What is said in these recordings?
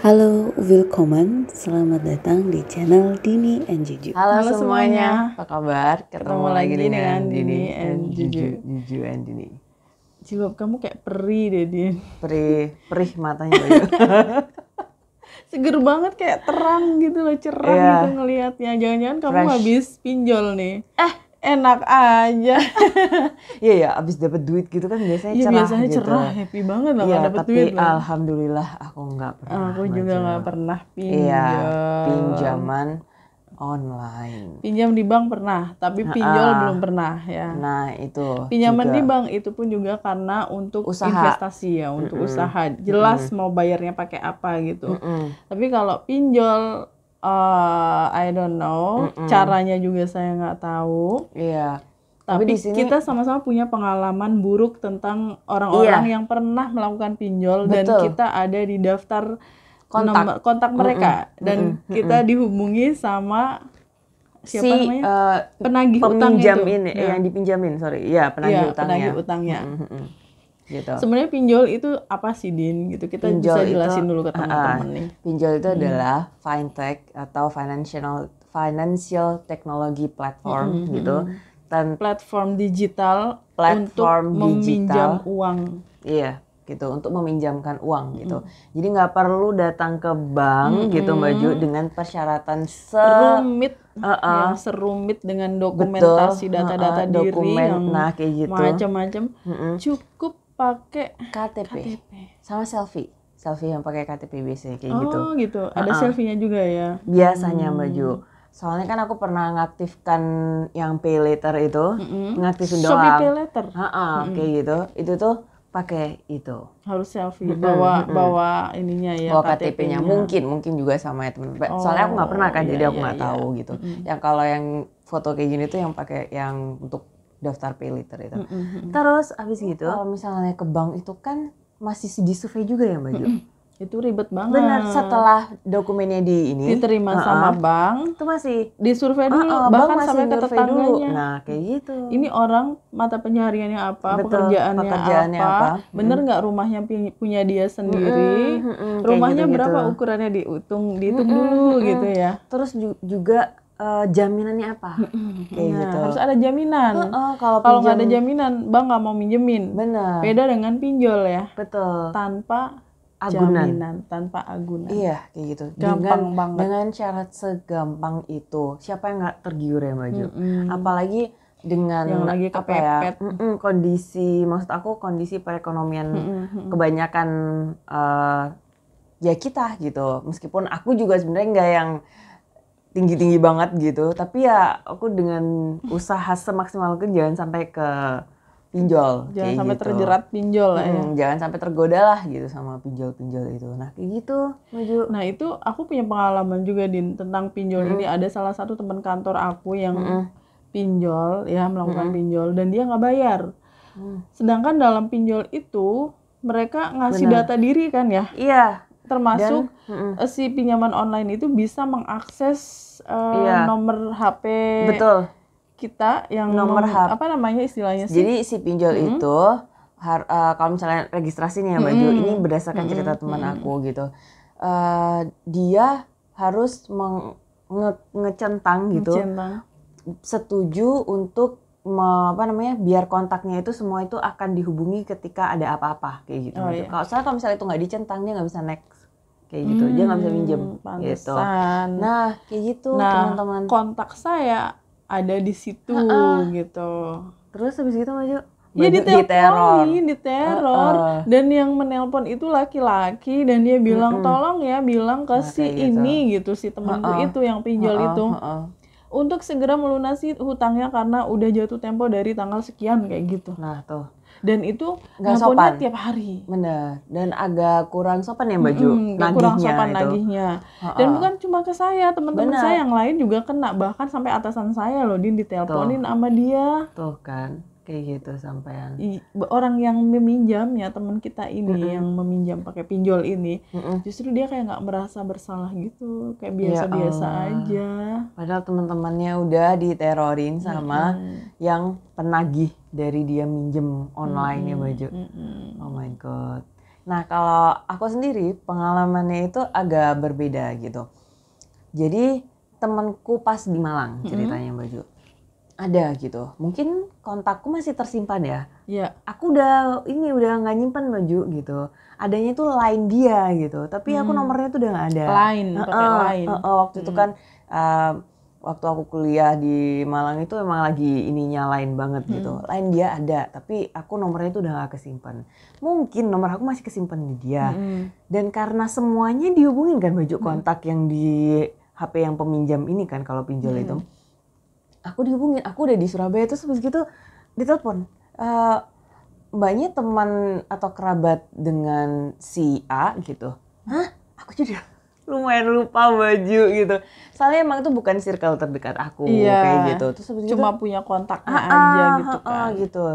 Halo, willkommen. Selamat datang di channel Dini and Juju. Halo semuanya, apa kabar? Ketemu lagi dengan Dini and Juju. Juju and Dini. Jawab kamu kayak peri deh, Din. Perih matanya Bayu. Seger banget, kayak terang gitu loh, cerah Iya. gitu ngelihatnya. Jangan-jangan kamu Fresh. habis pinjol nih. Enak aja. Iya ya, abis dapet duit gitu kan biasanya Iya, cerah biasanya gitu. cerah, happy banget lah Iya, nggak dapet tapi duit loh. alhamdulillah aku nggak pernah. Aku juga Baju. nggak pernah pinjol. Iya, pinjaman online. Pinjam di bank pernah, tapi pinjol belum pernah ya. Nah itu. Pinjaman juga. di bank itu pun juga karena untuk Usaha. investasi ya, untuk usaha. Jelas mau bayarnya pakai apa gitu. Tapi kalau pinjol, I don't know, caranya juga saya nggak tahu. Iya. Tapi di sini kita sama-sama punya pengalaman buruk tentang orang-orang yang pernah melakukan pinjol. Dan Betul. kita ada di daftar Kontak. mereka. Dan kita dihubungi sama siapa namanya? Penagih utang peminjam itu. ini, Ya. yang dipinjamin, sorry. Iya, penagih Iya, utangnya. penagih utangnya. Gitu. Sebenarnya pinjol itu apa sih, Din? Gitu kita Pinjol bisa jelasin itu, dulu ke teman-teman nih. Pinjol itu adalah fintech atau financial technology platform gitu. Dan Platform digital Platform untuk meminjam digital. uang. iya, gitu, untuk meminjamkan uang gitu. Jadi nggak perlu datang ke bank gitu Mbak Ju dengan persyaratan Rumit, yang serumit dengan dokumentasi data-data diri dokumen, yang nah kayak gitu. macam-macam. Cukup pakai KTP sama selfie yang pakai KTP biasanya kayak gitu. Oh gitu, ada selfie-nya juga ya. Biasanya Mbak Ju. Soalnya kan aku pernah ngaktifkan yang pay later itu, ngaktifin doang. Shopee Pay Later Kayak gitu. Itu tuh pakai itu. harus selfie, bawa ininya ya, Bawa KTP-nya. KTP-nya. Mungkin juga sama ya teman. Soalnya aku nggak pernah kan, jadi aku nggak tahu gitu. Yang kalau yang foto kayak gini tuh yang pakai yang untuk daftar pay later itu. Terus abis gitu, kalau misalnya ke bank itu kan masih di survei juga ya Mbak Ju. Itu ribet banget. Benar, setelah dokumennya diterima sama bank, itu masih disurvei dulu, bank bahkan masih sampai ke survei tetangganya. dulu. Nah, kayak gitu. Ini orang mata pencahariannya apa, Betul, pekerjaannya apa. bener nggak rumahnya punya dia sendiri, kayak rumahnya gitu-gitu. berapa ukurannya dihitung dulu gitu ya. Terus juga jaminannya apa? Kayak Nah, gitu. harus ada jaminan. Kalau Nggak ada jaminan, bank nggak mau minjemin. Benar. Beda dengan pinjol ya, Betul. tanpa Agunan. jaminan, tanpa agunan. Iya, kayak gitu. Gampang banget. Dengan syarat segampang itu, siapa yang nggak tergiur ya Mbak Ju? Apalagi dengan Yang lagi apa kepepet. ya? Kondisi, maksud aku kondisi perekonomian kebanyakan ya kita gitu. Meskipun aku juga sebenarnya nggak yang tinggi-tinggi banget gitu, tapi ya aku dengan usaha semaksimal mungkin jangan sampai ke pinjol. Jangan kayak sampai gitu. terjerat pinjol lah ya. Jangan sampai tergoda lah gitu sama pinjol-pinjol itu. Nah kayak gitu Maju. Nah itu aku punya pengalaman juga Din tentang pinjol ini. Ada salah satu teman kantor aku yang pinjol ya, melakukan pinjol dan dia nggak bayar. Sedangkan dalam pinjol itu mereka ngasih data diri kan ya. Iya. Termasuk si pinjaman online itu bisa mengakses nomor HP Betul. kita yang Nomor HP. apa namanya istilahnya sih? Jadi si pinjol itu kalau misalnya registrasi nih ya Mbak Ju, ini berdasarkan cerita teman aku gitu. Dia harus ngecentang gitu. Centang. Setuju untuk biar kontaknya itu semua itu akan dihubungi ketika ada apa-apa kayak gitu. Iya. Kalau misalnya itu nggak dicentang dia nggak bisa next kayak gitu, dia nggak bisa minjem gitu. Pantesan. Nah kayak gitu Nah, teman-teman. kontak saya ada di situ gitu. Terus habis itu Maju Ya diteror. diteror. Dan yang menelpon itu laki-laki dan dia bilang tolong ya bilang ke si kayak gitu. ini gitu, si temanku itu yang pinjol itu. Untuk segera melunasi hutangnya karena udah jatuh tempo dari tanggal sekian kayak gitu. Nah tuh. Dan itu Nggak nelponnya sopan. tiap hari. Bener. Dan agak kurang sopan ya Mbak Ju, Nggak kurang sopan itu. nagihnya. Dan bukan cuma ke saya, teman-teman saya yang lain juga kena. Bahkan sampai atasan saya loh, Din diteleponin sama dia. Tuh kan, kayak gitu sampean. Orang yang meminjamnya, teman kita ini yang meminjam pakai pinjol ini, justru dia kayak nggak merasa bersalah gitu, kayak biasa-biasa aja. Padahal teman-temannya udah diterorin sama yang penagih dari dia minjem online ya Mbak Ju. Oh my god. Nah kalau aku sendiri pengalamannya itu agak berbeda gitu. Jadi temanku pas di Malang ceritanya Mbak Ju. Ada gitu. Mungkin kontakku masih tersimpan ya. Iya. Aku udah nggak nyimpan Baju gitu. Adanya tuh line dia gitu. Tapi aku nomornya tuh udah nggak ada. Pakai line. Waktu itu kan waktu aku kuliah di Malang itu emang lagi ininya line banget gitu. Line dia ada, tapi aku nomornya tuh udah nggak kesimpan. Mungkin nomor aku masih kesimpan di dia. Dan karena semuanya dihubungin kan Baju kontak yang di HP yang peminjam ini kan kalau pinjol itu. Aku dihubungin, aku udah di Surabaya terus habis gitu ditelepon. Mbaknya teman atau kerabat dengan si A gitu. Hah? Aku jadi lumayan lupa Baju gitu. Soalnya emang itu bukan circle terdekat aku kayak gitu. Terus habis cuma punya kontaknya aja gitu kan. Gitu.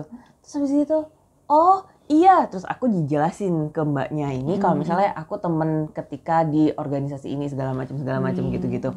Terus habis gitu, oh iya, terus aku dijelasin ke mbaknya ini kalau misalnya aku temen ketika di organisasi ini segala macam gitu-gitu.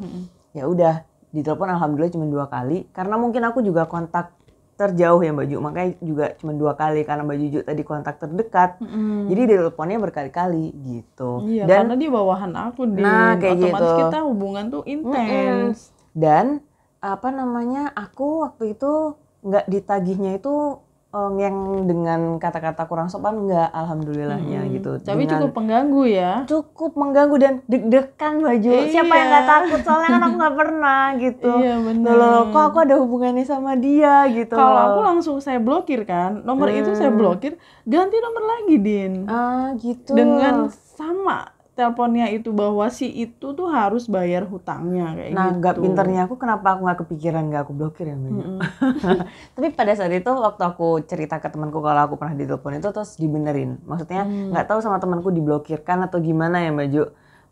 Ya udah, ditelepon alhamdulillah cuma 2 kali karena mungkin aku juga kontak terjauh ya Mbak Ju, makanya juga cuma 2 kali karena Mbak Juju tadi kontak terdekat. Jadi diteleponnya berkali-kali gitu. Iya, Dan karena dia bawahan aku kayak otomatis gitu. kita hubungan tuh intens. Dan aku waktu itu nggak ditagihnya itu yang dengan kata-kata kurang sopan, enggak, alhamdulillahnya gitu. Tapi cukup mengganggu ya. Cukup mengganggu dan deg-degan Baju. Siapa yang nggak takut, soalnya kan aku nggak pernah gitu. Iya benar. Loh, kok aku ada hubungannya sama dia gitu. Kalau aku langsung saya blokir kan, nomor itu saya blokir, ganti nomor lagi Din. Gitu. Dengan sama teleponnya itu bahwa si itu tuh harus bayar hutangnya kayak gitu. Nah, nggak pinternya aku, kenapa aku nggak kepikiran nggak aku blokir ya Mbak? Tapi pada saat itu waktu aku cerita ke temanku kalau aku pernah ditelepon itu terus dibenerin. Maksudnya nggak tahu sama temanku diblokirkan atau gimana ya Mbak Ju.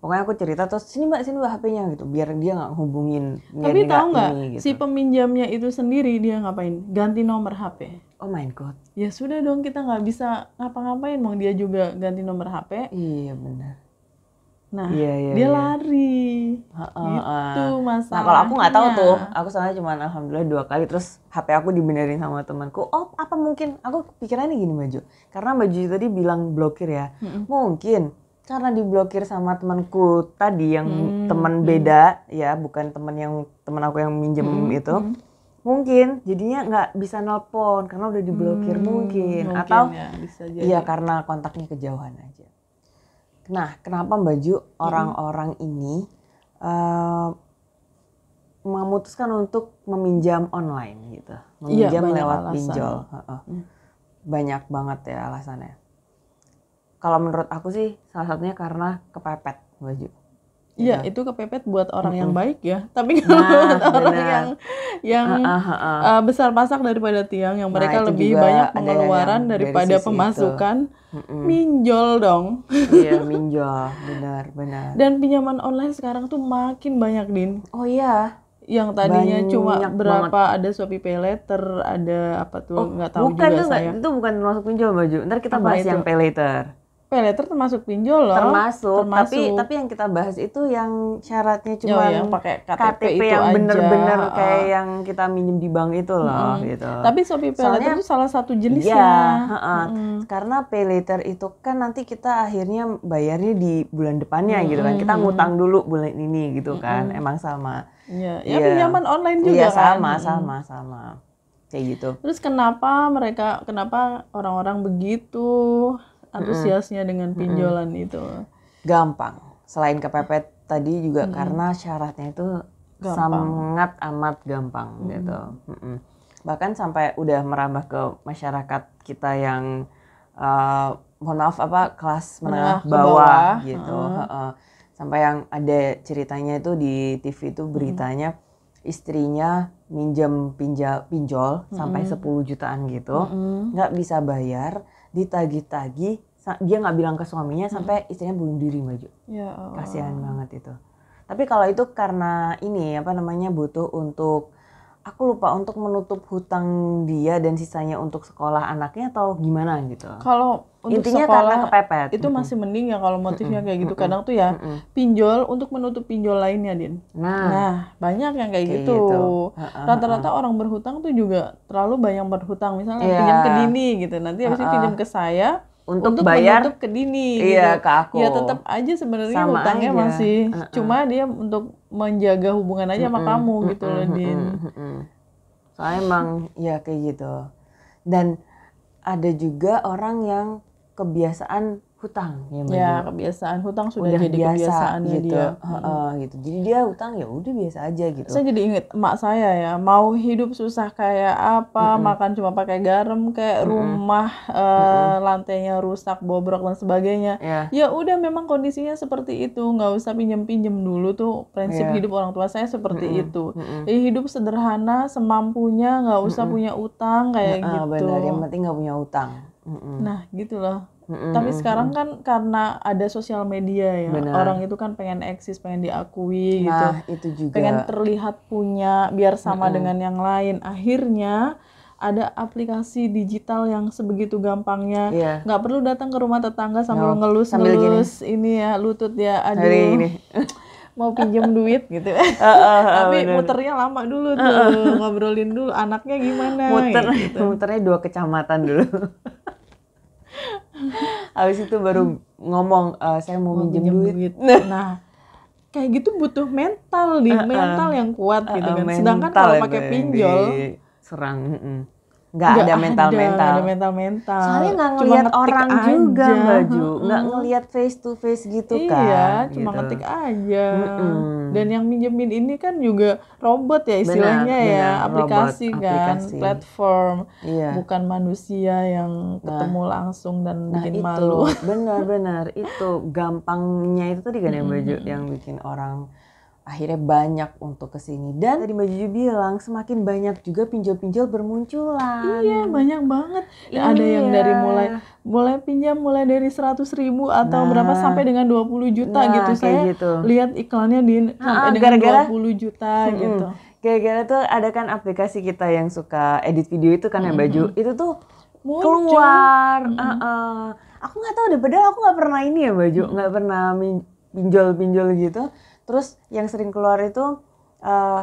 Pokoknya aku cerita terus sini mbak HP-nya gitu biar dia nggak hubungin. Tapi tahu nggak gitu. si peminjamnya itu sendiri dia ngapain? Ganti nomor HP. Oh my god. Ya sudah dong, kita nggak bisa ngapa-ngapain, mau dia juga ganti nomor HP. Iya benar. Nah, dia lari. Itu masalahnya. Nah, kalau aku nggak tahu tuh, aku soalnya cuma alhamdulillah 2 kali terus HP aku dibenerin sama temanku. Oh, apa mungkin aku pikirannya gini Baju. Karena Baju tadi bilang blokir ya. Mungkin karena diblokir sama temanku tadi yang teman beda ya, bukan teman aku yang minjem itu. Mungkin jadinya nggak bisa nelpon karena udah diblokir mungkin. Atau ya, bisa jadi. Iya karena kontaknya kejauhan aja. Nah, kenapa Baju orang-orang ini memutuskan untuk meminjam online gitu, meminjam lewat pinjol? Banyak banget ya alasannya. Kalau menurut aku sih salah satunya karena kepepet Baju. Iya, itu kepepet buat orang yang baik ya. Tapi kalau buat orang yang besar pasak daripada tiang, yang mereka lebih banyak pengeluaran daripada pemasukan, minjol dong. Iya, minjol, benar. Dan pinjaman online sekarang tuh makin banyak, Din. Oh iya. Yang tadinya Banyak cuma berapa, banget. ada Shopee Pay Later, ada apa tuh, nggak tahu bukan juga tuh, saya. Itu bukan termasuk pinjol Baju. Ntar kita Apa bahas itu? yang pay later. Pay Later termasuk pinjol loh. Termasuk. Tapi yang kita bahas itu yang syaratnya cuma yang pakai KTP itu yang aja. bener-bener kayak yang kita minjem di bank itu loh gitu. Tapi Shopee Pay Later itu salah satu jenisnya. Iya, karena pay later itu kan nanti kita akhirnya bayarnya di bulan depannya gitu kan. Kita ngutang dulu bulan ini gitu kan. Emang sama. Iya, pinjaman online juga kan. Iya, sama. Kayak gitu. Terus kenapa orang-orang begitu antusiasnya dengan pinjolan itu? Gampang. Selain kepepet tadi juga karena syaratnya itu sangat amat gampang gitu. Bahkan sampai udah merambah ke masyarakat kita yang mohon maaf kelas menengah bawah gitu. Sampai yang ada ceritanya itu di TV itu beritanya istrinya minjem pinjol sampai 10 jutaan gitu, nggak bisa bayar, ditagih-tagih, dia nggak bilang ke suaminya sampai istrinya bunuh diri Baju. Ya, Kasihan banget itu. Tapi kalau itu karena ini butuh untuk aku lupa untuk menutup hutang dia dan sisanya untuk sekolah anaknya atau gimana gitu. Kalau untuk intinya sekolah, karena kepepet. Itu masih mending ya kalau motifnya kayak gitu. Kadang tuh ya pinjol untuk menutup pinjol lainnya, Din. Nah, banyak yang kayak gitu. Rata-rata orang berhutang tuh juga terlalu banyak berhutang. Misalnya pinjam ke Dini gitu. Nanti habis itu pinjam ke saya. untuk bayar menutup ke Dini iya, gitu. ke aku. Ya tetap aja sebenarnya Sama hutangnya aja. masih, cuma dia untuk menjaga hubungan aja sama kamu gitu loh, Din. Soalnya emang ya kayak gitu. Dan ada juga orang yang kebiasaan hutang ya Mbak Ya, Jo. kebiasaan hutang sudah Udah jadi biasa kebiasaannya gitu. dia. Gitu. Jadi dia hutang ya udah biasa aja gitu. Saya jadi inget emak saya ya, mau hidup susah kayak apa, makan cuma pakai garam, kayak rumah lantainya rusak, bobrok dan sebagainya. Iya. Ya udah memang kondisinya seperti itu, nggak usah pinjem-pinjem dulu tuh. Prinsip Iya. hidup orang tua saya seperti itu. Jadi hidup sederhana, semampunya, nggak usah punya utang kayak gitu. Benar, yang penting nggak punya utang. Nah gitu loh. Tapi sekarang kan karena ada sosial media ya, Benar. orang itu kan pengen eksis, pengen diakui gitu. Nah itu juga. Pengen terlihat punya biar sama dengan yang lain. Akhirnya ada aplikasi digital yang sebegitu gampangnya, Iya. nggak perlu datang ke rumah tetangga sambil sambil ngelus-ngelus ini ya lutut ya, Hari aduh ini. mau pinjem duit gitu. Tapi muternya lama dulu tuh, ngobrolin dulu anaknya gimana. Muternya 2 kecamatan dulu. Habis itu baru ngomong saya mau minjem duit. Nah, kayak gitu butuh mental mental yang kuat gitu kan. Sedangkan Mental kalau ya, pakai Mbak, pinjol serang. Nggak ada mental. Soalnya nggak ngelihat orang juga Mbak Ju, nggak ngelihat face to face gitu kan. Iya, cuma gitu. ngetik aja. Dan yang minjemin ini kan juga robot ya istilahnya ya, aplikasi robot, kan, aplikasi. platform, Iya. bukan manusia yang ketemu langsung dan bikin itu, malu. Benar itu gampangnya itu tadi kan yang Mbak Ju yang bikin orang akhirnya banyak untuk kesini. Dan tadi Mbak Juju bilang semakin banyak juga pinjol-pinjol bermunculan. Iya, banyak banget. Ada yang dari mulai pinjam mulai dari 100.000 atau berapa sampai dengan 20 juta gitu. Saya lihat iklannya di sampai dengan 20 juta gitu. Gara-gara tuh ada kan aplikasi kita yang suka edit video itu kan ya Mbak Ju. Itu tuh keluar. Aku nggak tahu deh, padahal aku nggak pernah ini ya Mbak Ju, nggak pernah pinjol-pinjol gitu. Terus yang sering keluar itu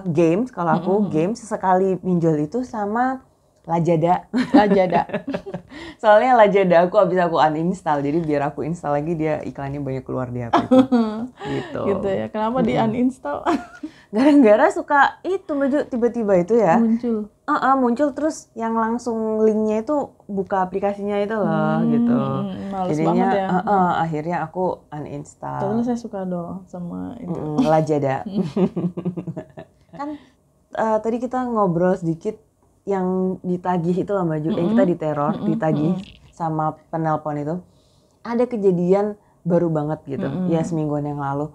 games, kalau aku games sesekali pinjol itu sama Lazada. Soalnya Lazada aku uninstall, jadi biar aku install lagi dia iklannya banyak keluar di HP itu. Gitu ya. Kenapa di uninstall? Gara-gara suka itu Mbak Ju, tiba-tiba itu ya. Muncul terus yang langsung linknya itu buka aplikasinya itu loh gitu. Males jadinya banget ya. Akhirnya aku uninstall. Padahal saya suka dong sama itu. Lazada. Kan tadi kita ngobrol sedikit yang ditagih itu loh Mbak Ju, yang kita diteror, ditagih sama penelpon itu. Ada kejadian baru banget gitu, ya semingguan yang lalu.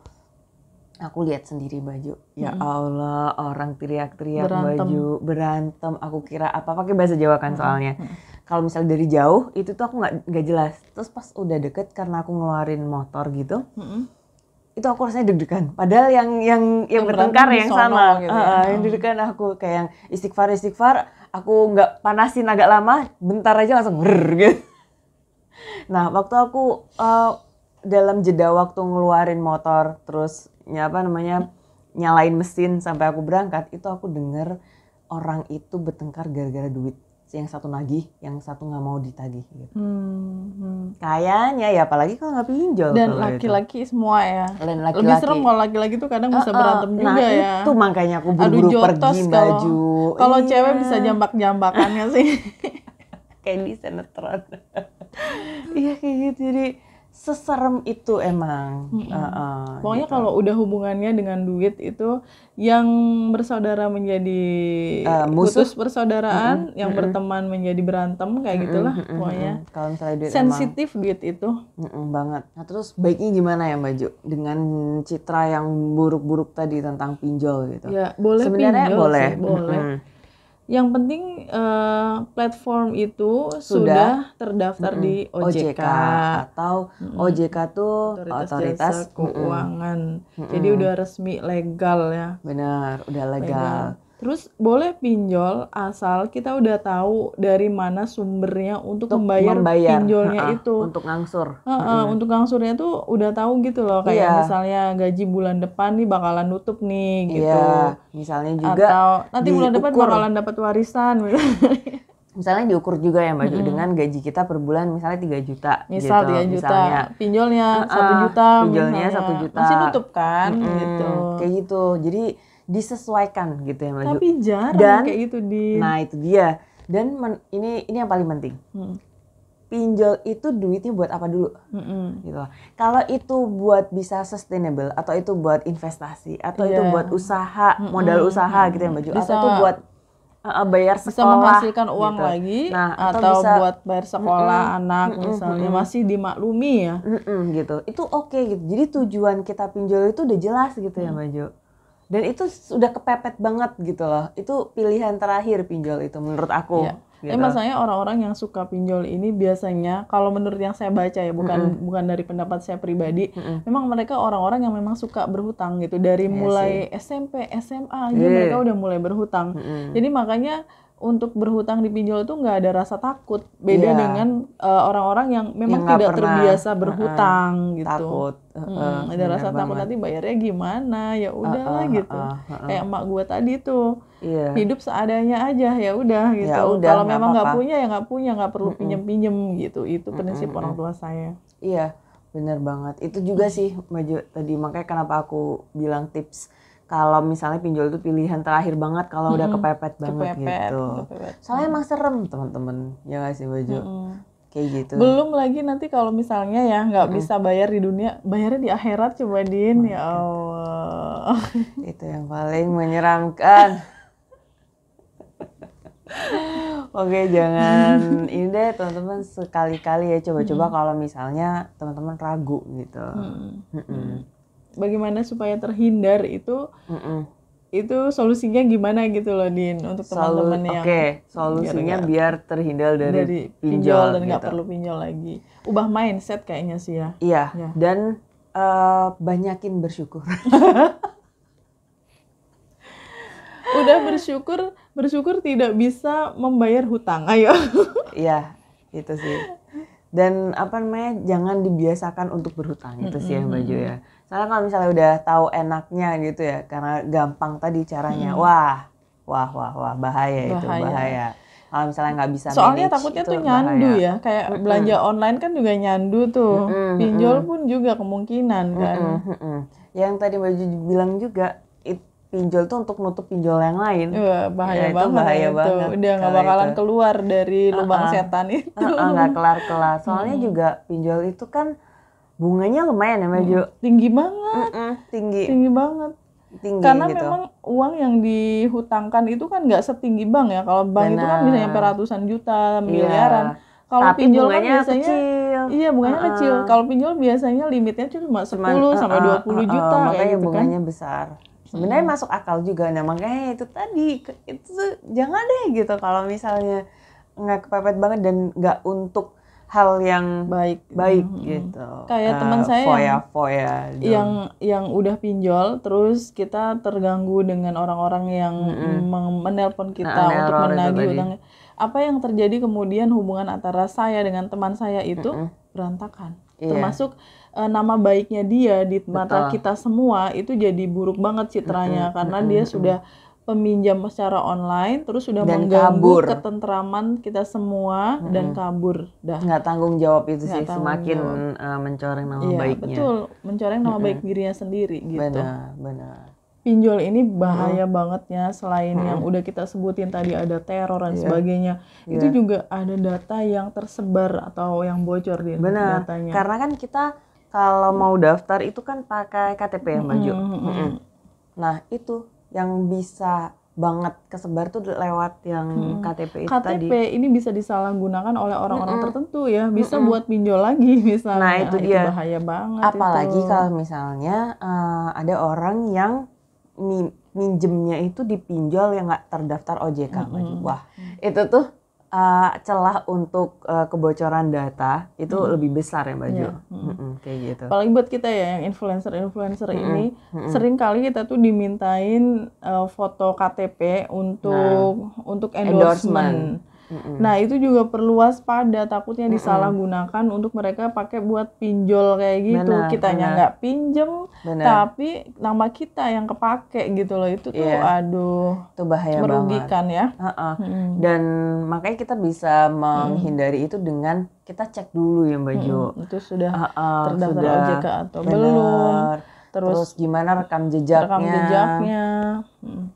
Aku lihat sendiri Mbak Ju, ya Allah orang teriak-teriak baju berantem. Aku kira apa pakai bahasa Jawa kan soalnya. Kalau misalnya dari jauh itu tuh aku nggak jelas. Terus pas udah deket karena aku ngeluarin motor gitu, itu aku rasanya deg-degan. Padahal yang bertengkar yang sama, gitu yang deg-degan aku kayak yang istighfar. Aku nggak panasin agak lama, bentar aja langsung gitu. Nah waktu aku dalam jeda waktu ngeluarin motor terus nyalain mesin sampai aku berangkat, itu aku denger orang itu bertengkar gara-gara duit. Yang satu nagih, yang satu nggak mau ditagih gitu. Kayaknya ya, apalagi kalau nggak pinjol. Dan laki-laki semua ya. Lebih serem kalau laki-laki tuh kadang bisa berantem juga ya. Itu makanya aku buru-buru pergi baju. Kalau cewek bisa jambak-jambakannya sih. Kayak di sinetron. Iya kayak gitu, jadi seserem itu emang. Pokoknya gitu. Kalau udah hubungannya dengan duit itu yang bersaudara menjadi putus persaudaraan, yang berteman menjadi berantem kayak gitulah pokoknya. Kalau misalnya duit sensitif duit itu. Banget. Nah terus baiknya gimana ya Mbak Ju dengan citra yang buruk-buruk tadi tentang pinjol gitu? Ya boleh. Sebenarnya pinjol boleh. Sih, boleh. Yang penting platform itu sudah terdaftar di OJK atau OJK tuh otoritas keuangan. Jadi udah resmi legal ya. Benar, udah legal. Terus boleh pinjol asal kita udah tahu dari mana sumbernya untuk membayar pinjolnya itu. Untuk ngangsur. Untuk ngangsurnya tuh udah tahu gitu loh. Kayak misalnya gaji bulan depan nih bakalan nutup nih gitu. Iya, misalnya juga atau nanti bulan depan bakalan dapat warisan. misalnya diukur juga ya Mbak Ju, dengan gaji kita per bulan misalnya 3 juta Misal gitu. 3 juta, Misalnya, pinjolnya 1 juta pinjolnya misalnya. 1 juta. Masih nutup kan gitu. Kayak gitu. Jadi disesuaikan gitu ya Mbak Ju. Tapi jarang Dan, kayak gitu Din. Nah itu dia. Dan ini yang paling penting. Pinjol itu duitnya buat apa dulu? Gitu. Kalau itu buat bisa sustainable, atau itu buat investasi, atau itu buat usaha, modal usaha gitu ya Mbak Ju, atau itu buat bayar sekolah, bisa menghasilkan uang gitu. lagi, Nah, atau bisa, buat bayar sekolah anak misalnya, masih dimaklumi ya. Gitu. Itu oke gitu. Jadi tujuan kita pinjol itu udah jelas gitu ya Mbak Jo. Dan itu sudah kepepet banget gitu loh. Itu pilihan terakhir pinjol itu menurut aku. Iya. Gitu. Masalahnya orang-orang yang suka pinjol ini biasanya, kalau menurut yang saya baca ya, bukan dari pendapat saya pribadi, memang mereka orang-orang yang memang suka berhutang gitu. Dari mulai SMP, SMA aja mereka udah mulai berhutang. Jadi makanya untuk berhutang di pinjol itu nggak ada rasa takut. Beda dengan orang-orang yang memang yang tidak pernah, terbiasa berhutang gitu. Takut. Ada rasa takut nanti bayarnya gimana, ya udahlah gitu. Kayak emak gue tadi tuh, hidup seadanya aja, ya udah gitu. Kalau memang nggak punya ya nggak punya, nggak perlu pinjem-pinjem gitu. Itu prinsip orang tua saya. Iya, benar banget. Itu juga sih Mbak Jo tadi, makanya kenapa aku bilang tips. Kalau misalnya pinjol itu pilihan terakhir banget kalau udah kepepet banget gitu. Soalnya emang serem teman-teman, ya nggak sih Mbak Jo? Kayak gitu. Belum lagi nanti kalau misalnya ya nggak bisa bayar di dunia, bayarnya di akhirat coba Din, ya Allah. Itu yang paling menyeramkan. Oke, jangan ini deh teman-teman, sekali-kali ya coba-coba kalau misalnya teman-teman ragu gitu. Bagaimana supaya terhindar itu solusinya gimana gitu loh Din, untuk teman-teman yang solusinya biar terhindar dari pinjol dan nggak gitu. perlu pinjol lagi. Ubah mindset kayaknya sih ya. Iya. Dan banyakin bersyukur. Udah bersyukur tidak bisa membayar hutang. Ayo. Iya, itu sih. Dan jangan dibiasakan untuk berhutang, itu sih yang Mbak Jo ya. Soalnya kalau misalnya udah tahu enaknya gitu ya, karena gampang tadi caranya, wah bahaya. Itu bahaya. Kalau misalnya nggak bisa soalnya manage, takutnya itu tuh nyandu bahaya. ya, kayak belanja online kan juga nyandu tuh, pinjol pun juga kemungkinan kan. Yang tadi Mbak Jo bilang juga, pinjol tuh untuk nutup pinjol yang lain. Bahaya banget. Bahaya banget. Udah nggak bakalan keluar dari lubang setan itu. Nggak kelar-kelar. Soalnya juga pinjol itu kan bunganya lumayan ya Mbak Jo. Tinggi banget. Tinggi banget. Karena gitu. memang uang yang dihutangkan itu kan nggak setinggi bank ya. Kalau bank itu kan bisa nyampe ratusan juta, miliaran. Kalau pinjol kan biasanya kecil. Iya, bunganya kecil. Kalau pinjol biasanya limitnya cuma 10 sampai 20 juta makanya kayak gitu bunganya kan. besar. Sebenarnya masuk akal juga. Nah, makanya itu tadi itu jangan deh gitu kalau misalnya nggak kepepet banget dan nggak untuk hal yang baik gitu. Kayak teman saya foya yang udah pinjol, terus kita terganggu dengan orang-orang yang menelpon kita untuk menagih hutangnya. Apa yang terjadi kemudian hubungan antara saya dengan teman saya itu berantakan. Termasuk nama baiknya dia di mata kita semua itu jadi buruk banget citranya karena dia sudah peminjam secara online, terus sudah mengganggu ketentraman kita semua dan kabur. Nggak tanggung jawab itu sih, semakin mencoreng nama baiknya. Betul, mencoreng nama baik dirinya sendiri gitu. Benar. Pinjol ini bahaya banget ya, selain yang udah kita sebutin tadi ada teror dan sebagainya. Itu juga ada data yang tersebar atau yang bocor di datanya. Karena kan kita kalau mau daftar itu kan pakai KTP ya Mbak Jo. Nah itu yang bisa banget kesebar tuh lewat yang KTP itu tadi. KTP ini bisa disalahgunakan oleh orang-orang tertentu ya, bisa buat pinjol lagi misalnya. Nah itu dia. Itu bahaya banget. Apalagi itu. kalau misalnya ada orang yang minjemnya itu di pinjol yang nggak terdaftar OJK. Wah itu tuh celah untuk kebocoran data itu lebih besar ya Mbak Jo. Kayak gitu. Apalagi buat kita ya yang influencer ini, sering kali kita tuh dimintain foto KTP untuk endorsement. Nah itu juga perlu waspada, takutnya disalahgunakan untuk mereka pakai buat pinjol kayak gitu. Benar, Kitanya benar. nggak pinjem, Benar. tapi nama kita yang kepake gitu loh. Itu tuh aduh, Itu bahaya merugikan ya. Dan makanya kita bisa menghindari itu dengan kita cek dulu ya Mbak Jo. Itu sudah terdaftar sudah, OJK atau benar. belum. Terus gimana rekam jejaknya,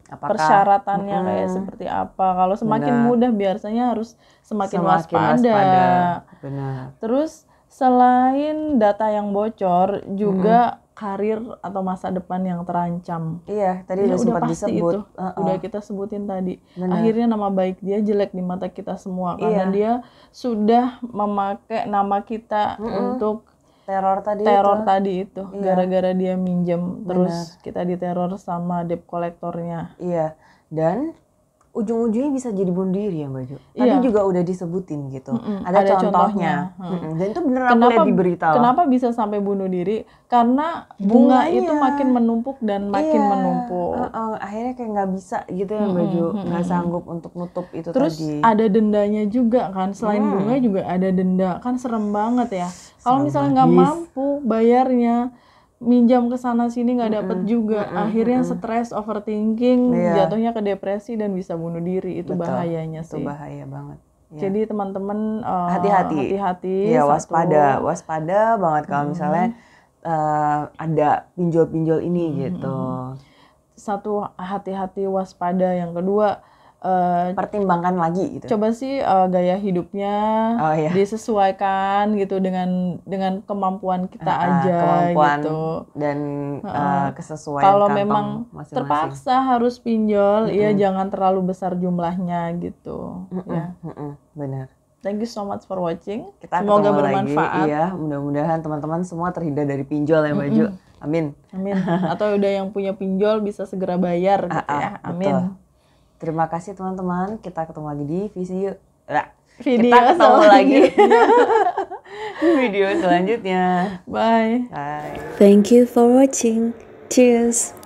apakah, persyaratannya kayak seperti apa. Kalau semakin mudah biasanya harus semakin waspada. Benar. Terus selain data yang bocor juga karir atau masa depan yang terancam. Iya, tadi udah sempat disebut. Itu. Udah kita sebutin tadi. Benar. Akhirnya nama baik dia jelek di mata kita semua karena dia sudah memakai nama kita untuk teror tadi itu. Gara-gara dia minjem terus kita diteror sama debt kolektornya. Iya. Dan ujung-ujungnya bisa jadi bunuh diri ya Mbak Jo. Tadi juga udah disebutin gitu. Ada contohnya. Dan itu beneran aku lihat di berita. Kenapa bisa sampai bunuh diri? Karena bunga itu makin menumpuk dan makin menumpuk. Akhirnya kayak nggak bisa gitu ya Mbak Jo. Nggak sanggup untuk nutup itu terus tadi. Terus ada dendanya juga kan. Selain bunga juga ada denda. Kan serem banget ya. Kalau misalnya nggak mampu bayarnya, minjam ke sana sini nggak dapet juga, akhirnya stres, overthinking, jatuhnya ke depresi dan bisa bunuh diri. Itu bahayanya sih. Itu bahaya banget. Jadi teman-teman hati-hati. Ya waspada banget kalau misalnya ada pinjol-pinjol ini gitu. Satu, hati-hati, waspada. Yang kedua, pertimbangkan lagi gitu. Coba sih gaya hidupnya disesuaikan gitu dengan kemampuan kita aja kemampuan gitu. Dan kesesuaian kalau kantong memang masing-masing. Terpaksa harus pinjol, ya jangan terlalu besar jumlahnya gitu. Ya. Benar. Thank you so much for watching. Semoga bermanfaat. Iya, mudah-mudahan teman-teman semua terhindar dari pinjol ya Mbak Jo. Amin. Atau udah yang punya pinjol bisa segera bayar gitu ya. Amin. Betul. Terima kasih teman-teman. Kita ketemu lagi di video lagi di video selanjutnya. Bye. Thank you for watching. Cheers.